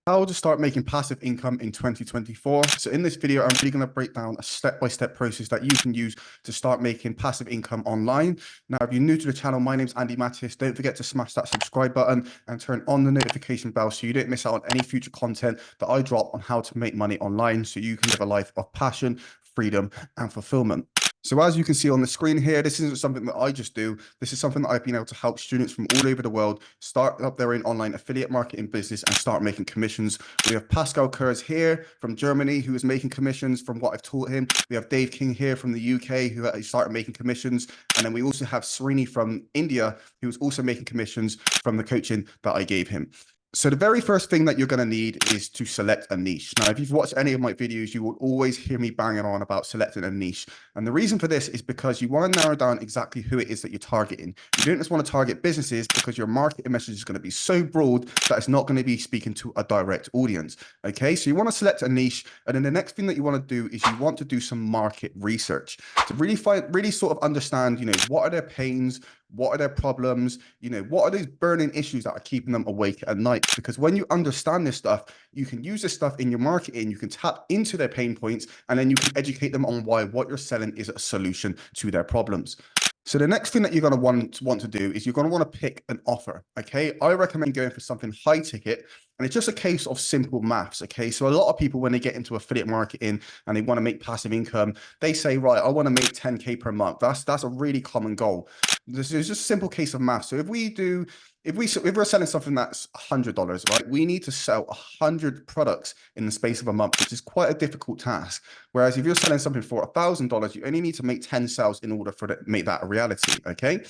How to start making passive income in 2024. So in this video, I'm really going to break down a step-by-step process that you can use to start making passive income online. Now, if you're new to the channel, my name's Andy Mattis. Don't forget to smash that subscribe button and turn on the notification bell so you don't miss out on any future content that I drop on how to make money online so you can live a life of passion, freedom, and fulfillment. So as you can see on the screen here, this isn't something that I just do. This is something that I've been able to help students from all over the world start up their own online affiliate marketing business and start making commissions. We have Pascal Kurz here from Germany, who is making commissions from what I've taught him. We have Dave King here from the UK, who started making commissions. And then we also have Srini from India, who's also making commissions from the coaching that I gave him. So the very first thing that you're going to need is to select a niche. Now, if you've watched any of my videos, you will always hear me banging on about selecting a niche. And the reason for this is because you want to narrow down exactly who it is that you're targeting. You don't just want to target businesses because your marketing message is going to be so broad that it's not going to be speaking to a direct audience. Okay, so you want to select a niche. And then the next thing that you want to do is you want to do some market research to really sort of understand, what are their pains? What are their problems? What are those burning issues that are keeping them awake at night? Because when you understand this stuff, you can use this stuff in your marketing, you can tap into their pain points, and then you can educate them on why what you're selling is a solution to their problems. So the next thing that you're going to want to do is you're going to want to pick an offer. Okay, I recommend going for something high ticket, and it's just a case of simple maths. Okay, so a lot of people, when they get into affiliate marketing and they want to make passive income, they say, right, I want to make 10K per month. That's a really common goal. This is just a simple case of math. So if we're selling something that's $100, right, we need to sell 100 products in the space of a month, which is quite a difficult task. Whereas if you're selling something for $1,000, you only need to make 10 sales in order for it to make that a reality. Okay.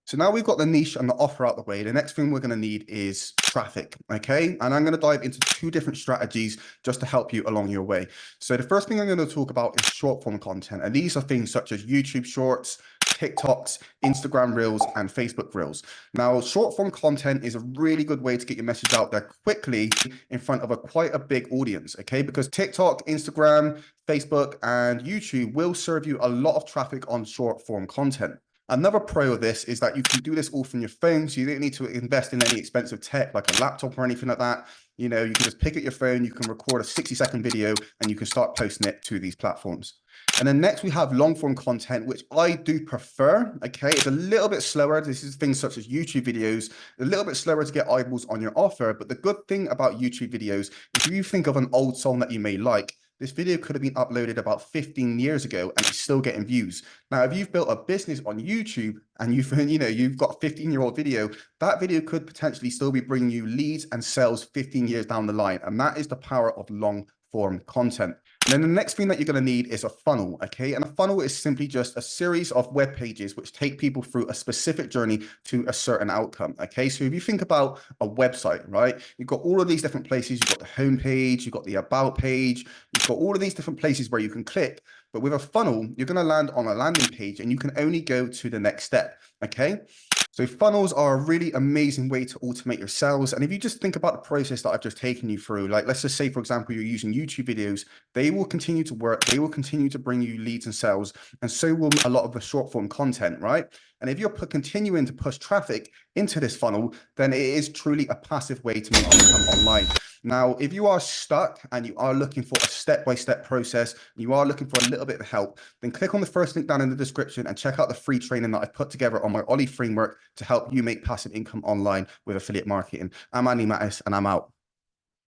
So now we've got the niche and the offer out the way. The next thing we're going to need is traffic. Okay. And I'm going to dive into two different strategies just to help you along your way. So the first thing I'm going to talk about is short form content. And these are things such as YouTube Shorts, TikToks, Instagram Reels, and Facebook Reels. Now, short form content is a really good way to get your message out there quickly in front of quite a big audience, okay? Because TikTok, Instagram, Facebook, and YouTube will serve you a lot of traffic on short form content. Another pro of this is that you can do this all from your phone, so you don't need to invest in any expensive tech like a laptop or anything like that. You can just pick up your phone, you can record a 60-second video, and you can start posting it to these platforms. And then next we have long form content, which I do prefer. Okay, it's a little bit slower. This is things such as YouTube videos, a little bit slower to get eyeballs on your offer. But the good thing about YouTube videos, if you think of an old song that you may like, this video could have been uploaded about 15 years ago and it's still getting views. Now, if you've built a business on YouTube and you've got a 15-year-old video, that video could potentially still be bringing you leads and sales 15 years down the line. And that is the power of long form content. And then the next thing that you're going to need is a funnel, okay? And a funnel is simply just a series of web pages which take people through a specific journey to a certain outcome, okay? So if you think about a website, right? You've got all of these different places. You've got the home page, you've got the about page, you've got all of these different places where you can click. But with a funnel, you're going to land on a landing page and you can only go to the next step, okay? So funnels are a really amazing way to automate your sales. And if you just think about the process that I've just taken you through, like let's just say, for example, you're using YouTube videos, they will continue to work. They will continue to bring you leads and sales. And so will a lot of the short form content, right? And if you're continuing to push traffic into this funnel, then it is truly a passive way to make income online. Now, if you are stuck and you are looking for a step-by-step process, you are looking for a little bit of help, then click on the first link down in the description and check out the free training that I've put together on my Ollie framework to help you make passive income online with affiliate marketing. I'm Andy Mattis and I'm out.